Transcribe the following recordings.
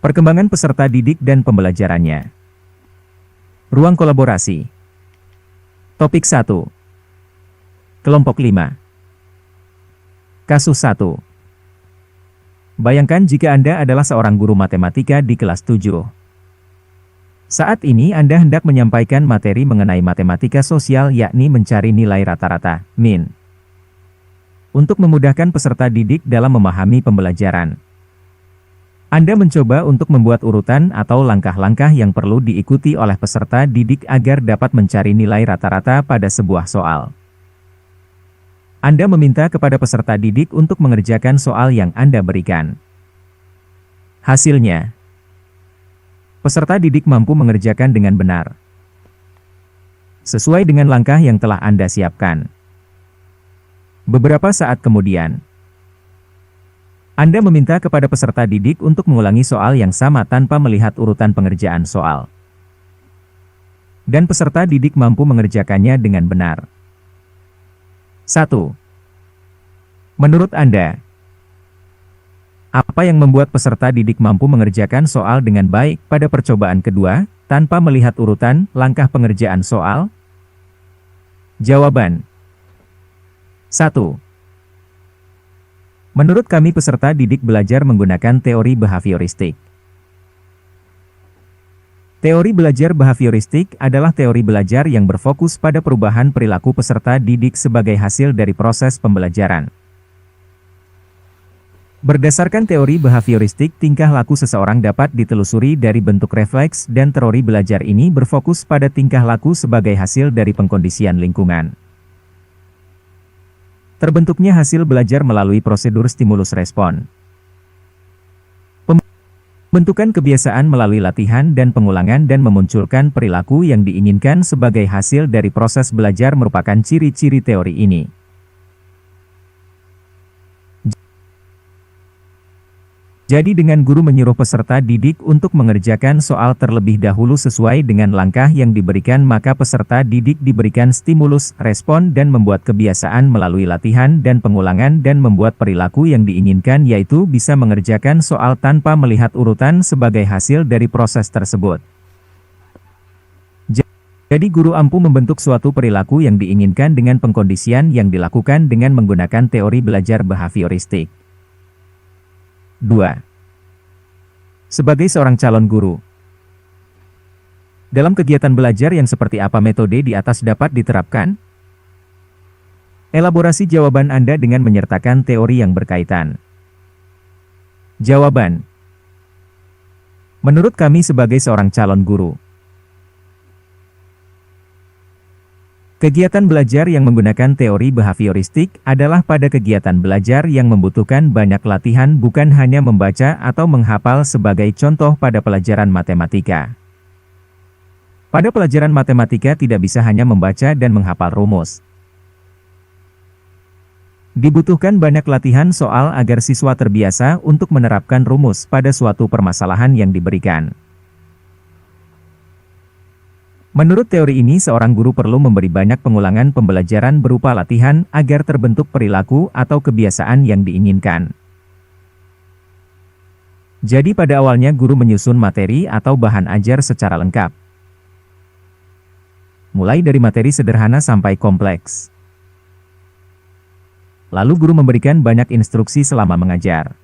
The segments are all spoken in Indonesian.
Perkembangan peserta didik dan pembelajarannya. Ruang kolaborasi. Topik 1. Kelompok 5. Kasus 1. Bayangkan jika Anda adalah seorang guru matematika di kelas 7. Saat ini Anda hendak menyampaikan materi mengenai matematika sosial, yakni mencari nilai rata-rata, min. Untuk memudahkan peserta didik dalam memahami pembelajaran, Anda mencoba untuk membuat urutan atau langkah-langkah yang perlu diikuti oleh peserta didik agar dapat mencari nilai rata-rata pada sebuah soal. Anda meminta kepada peserta didik untuk mengerjakan soal yang Anda berikan. Hasilnya, peserta didik mampu mengerjakan dengan benar, sesuai dengan langkah yang telah Anda siapkan. Beberapa saat kemudian, Anda meminta kepada peserta didik untuk mengulangi soal yang sama tanpa melihat urutan pengerjaan soal. Dan peserta didik mampu mengerjakannya dengan benar. 1. Menurut Anda, apa yang membuat peserta didik mampu mengerjakan soal dengan baik pada percobaan kedua, tanpa melihat urutan langkah pengerjaan soal? Jawaban. 1. Menurut kami peserta didik belajar menggunakan teori behavioristik. Teori belajar behavioristik adalah teori belajar yang berfokus pada perubahan perilaku peserta didik sebagai hasil dari proses pembelajaran. Berdasarkan teori behavioristik, tingkah laku seseorang dapat ditelusuri dari bentuk refleks dan teori belajar ini berfokus pada tingkah laku sebagai hasil dari pengkondisian lingkungan. Terbentuknya hasil belajar melalui prosedur stimulus respon. Pembentukan kebiasaan melalui latihan dan pengulangan dan memunculkan perilaku yang diinginkan sebagai hasil dari proses belajar merupakan ciri-ciri teori ini. Jadi dengan guru menyuruh peserta didik untuk mengerjakan soal terlebih dahulu sesuai dengan langkah yang diberikan, maka peserta didik diberikan stimulus, respon dan membuat kebiasaan melalui latihan dan pengulangan dan membuat perilaku yang diinginkan, yaitu bisa mengerjakan soal tanpa melihat urutan sebagai hasil dari proses tersebut. Jadi guru ampuh membentuk suatu perilaku yang diinginkan dengan pengkondisian yang dilakukan dengan menggunakan teori belajar behavioristik. 2. Sebagai seorang calon guru, dalam kegiatan belajar yang seperti apa metode di atas dapat diterapkan? Elaborasi jawaban Anda dengan menyertakan teori yang berkaitan. Jawaban. Menurut kami sebagai seorang calon guru, kegiatan belajar yang menggunakan teori behavioristik adalah pada kegiatan belajar yang membutuhkan banyak latihan, bukan hanya membaca atau menghafal. Sebagai contoh, pada pelajaran matematika. Pada pelajaran matematika tidak bisa hanya membaca dan menghafal rumus. Dibutuhkan banyak latihan soal agar siswa terbiasa untuk menerapkan rumus pada suatu permasalahan yang diberikan. Menurut teori ini, seorang guru perlu memberi banyak pengulangan pembelajaran berupa latihan agar terbentuk perilaku atau kebiasaan yang diinginkan. Jadi pada awalnya guru menyusun materi atau bahan ajar secara lengkap, mulai dari materi sederhana sampai kompleks. Lalu guru memberikan banyak instruksi selama mengajar.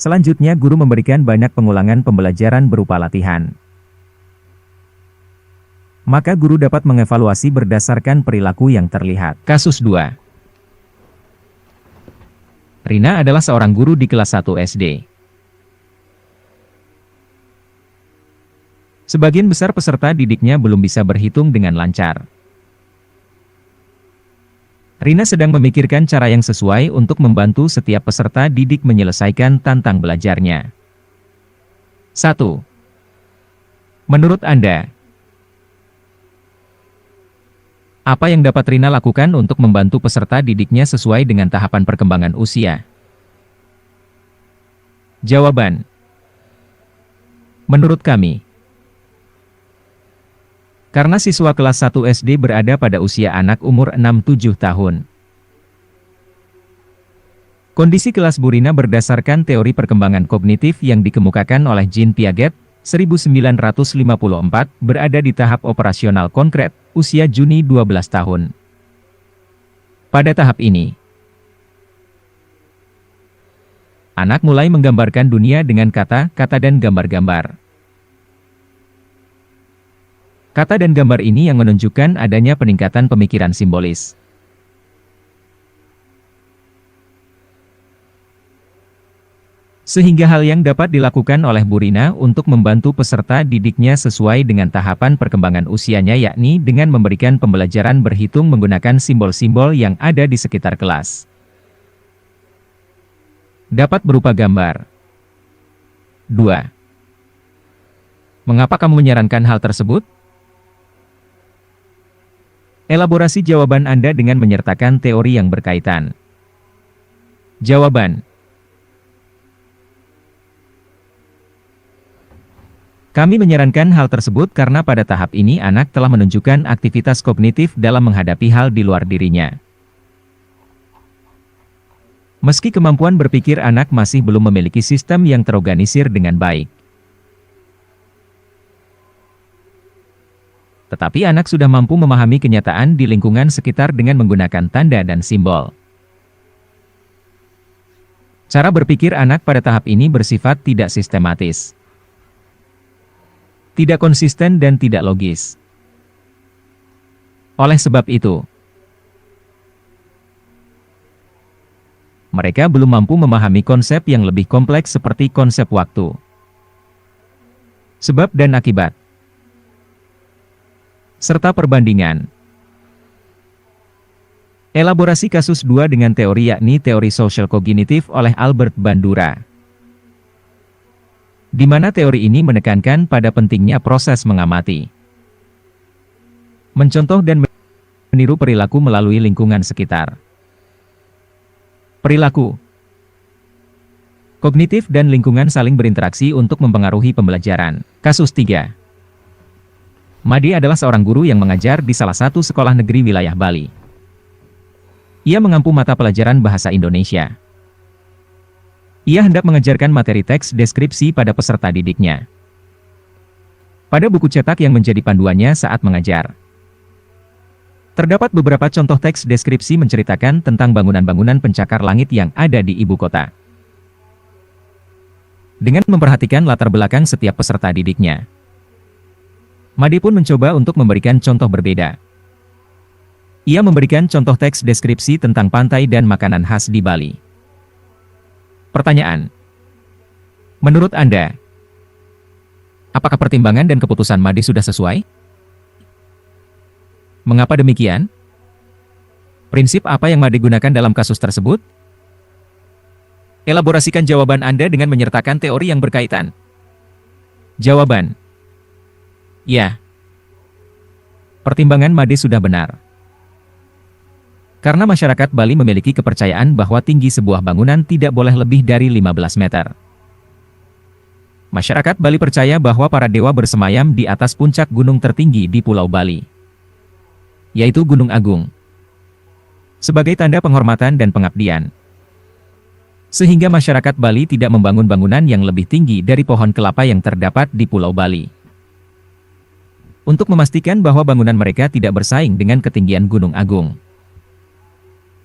Selanjutnya guru memberikan banyak pengulangan pembelajaran berupa latihan. Maka guru dapat mengevaluasi berdasarkan perilaku yang terlihat. Kasus 2. Rina adalah seorang guru di kelas 1 SD. Sebagian besar peserta didiknya belum bisa berhitung dengan lancar. Rina sedang memikirkan cara yang sesuai untuk membantu setiap peserta didik menyelesaikan tantang belajarnya. 1. Menurut Anda, apa yang dapat Rina lakukan untuk membantu peserta didiknya sesuai dengan tahapan perkembangan usia? Jawaban. Menurut kami, karena siswa kelas 1 SD berada pada usia anak umur 6-7 tahun. Kondisi kelas Burina berdasarkan teori perkembangan kognitif yang dikemukakan oleh Jean Piaget, 1954, berada di tahap operasional konkret, usia Juni 12 tahun. Pada tahap ini, anak mulai menggambarkan dunia dengan kata-kata dan gambar-gambar. Kata dan gambar ini yang menunjukkan adanya peningkatan pemikiran simbolis. Sehingga hal yang dapat dilakukan oleh Burina untuk membantu peserta didiknya sesuai dengan tahapan perkembangan usianya, yakni dengan memberikan pembelajaran berhitung menggunakan simbol-simbol yang ada di sekitar kelas. Dapat berupa gambar. 2. Mengapa kamu menyarankan hal tersebut? Elaborasi jawaban Anda dengan menyertakan teori yang berkaitan. Jawaban. Kami menyarankan hal tersebut karena pada tahap ini anak telah menunjukkan aktivitas kognitif dalam menghadapi hal di luar dirinya. Meski kemampuan berpikir anak masih belum memiliki sistem yang terorganisir dengan baik. Tetapi anak sudah mampu memahami kenyataan di lingkungan sekitar dengan menggunakan tanda dan simbol. Cara berpikir anak pada tahap ini bersifat tidak sistematis, tidak konsisten dan tidak logis. Oleh sebab itu, mereka belum mampu memahami konsep yang lebih kompleks seperti konsep waktu, sebab dan akibat, serta perbandingan. Elaborasi kasus 2 dengan teori yakni teori sosial kognitif oleh Albert Bandura, di mana teori ini menekankan pada pentingnya proses mengamati, mencontoh dan meniru perilaku melalui lingkungan sekitar. Perilaku, kognitif dan lingkungan saling berinteraksi untuk mempengaruhi pembelajaran. Kasus 3. Made adalah seorang guru yang mengajar di salah satu sekolah negeri wilayah Bali. Ia mengampu mata pelajaran bahasa Indonesia. Ia hendak mengajarkan materi teks deskripsi pada peserta didiknya. Pada buku cetak yang menjadi panduannya saat mengajar, terdapat beberapa contoh teks deskripsi menceritakan tentang bangunan-bangunan pencakar langit yang ada di ibu kota. Dengan memperhatikan latar belakang setiap peserta didiknya, Made pun mencoba untuk memberikan contoh berbeda. Ia memberikan contoh teks deskripsi tentang pantai dan makanan khas di Bali. Pertanyaan: menurut Anda, apakah pertimbangan dan keputusan Made sudah sesuai? Mengapa demikian? Prinsip apa yang Made gunakan dalam kasus tersebut? Elaborasikan jawaban Anda dengan menyertakan teori yang berkaitan. Jawaban: ya. Pertimbangan Made sudah benar. Karena masyarakat Bali memiliki kepercayaan bahwa tinggi sebuah bangunan tidak boleh lebih dari 15 meter. Masyarakat Bali percaya bahwa para dewa bersemayam di atas puncak gunung tertinggi di Pulau Bali, yaitu Gunung Agung, sebagai tanda penghormatan dan pengabdian. Sehingga masyarakat Bali tidak membangun bangunan yang lebih tinggi dari pohon kelapa yang terdapat di Pulau Bali, untuk memastikan bahwa bangunan mereka tidak bersaing dengan ketinggian Gunung Agung.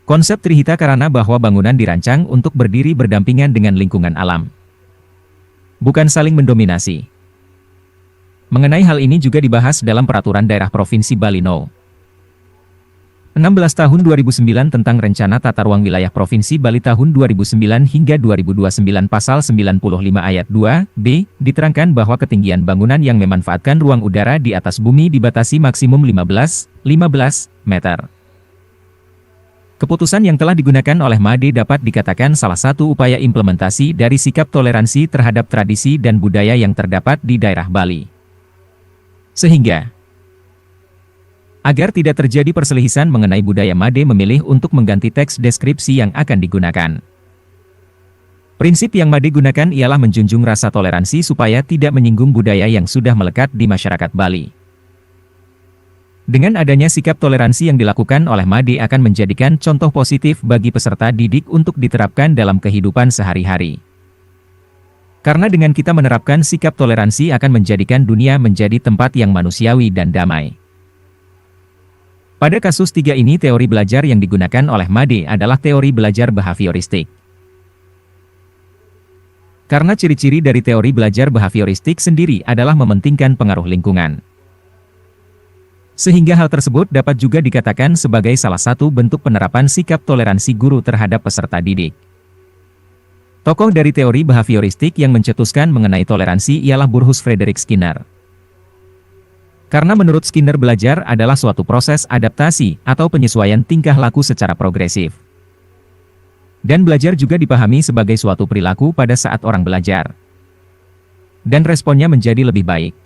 Konsep Trihita karana bahwa bangunan dirancang untuk berdiri berdampingan dengan lingkungan alam, bukan saling mendominasi. Mengenai hal ini juga dibahas dalam Peraturan Daerah Provinsi Bali No. 16 tahun 2009 tentang Rencana Tata Ruang Wilayah Provinsi Bali tahun 2009 hingga 2029 pasal 95 ayat 2b, diterangkan bahwa ketinggian bangunan yang memanfaatkan ruang udara di atas bumi dibatasi maksimum 15 meter. Keputusan yang telah digunakan oleh Made dapat dikatakan salah satu upaya implementasi dari sikap toleransi terhadap tradisi dan budaya yang terdapat di daerah Bali. Sehingga, agar tidak terjadi perselisihan mengenai budaya, Made memilih untuk mengganti teks deskripsi yang akan digunakan. Prinsip yang Made gunakan ialah menjunjung rasa toleransi supaya tidak menyinggung budaya yang sudah melekat di masyarakat Bali. Dengan adanya sikap toleransi yang dilakukan oleh Made akan menjadikan contoh positif bagi peserta didik untuk diterapkan dalam kehidupan sehari-hari. Karena dengan kita menerapkan sikap toleransi akan menjadikan dunia menjadi tempat yang manusiawi dan damai. Pada kasus 3 ini teori belajar yang digunakan oleh Made adalah teori belajar behavioristik. Karena ciri-ciri dari teori belajar behavioristik sendiri adalah mementingkan pengaruh lingkungan. Sehingga hal tersebut dapat juga dikatakan sebagai salah satu bentuk penerapan sikap toleransi guru terhadap peserta didik. Tokoh dari teori behavioristik yang mencetuskan mengenai toleransi ialah Burrhus Frederick Skinner. Karena menurut Skinner belajar adalah suatu proses adaptasi atau penyesuaian tingkah laku secara progresif. Dan belajar juga dipahami sebagai suatu perilaku pada saat orang belajar. Dan responnya menjadi lebih baik.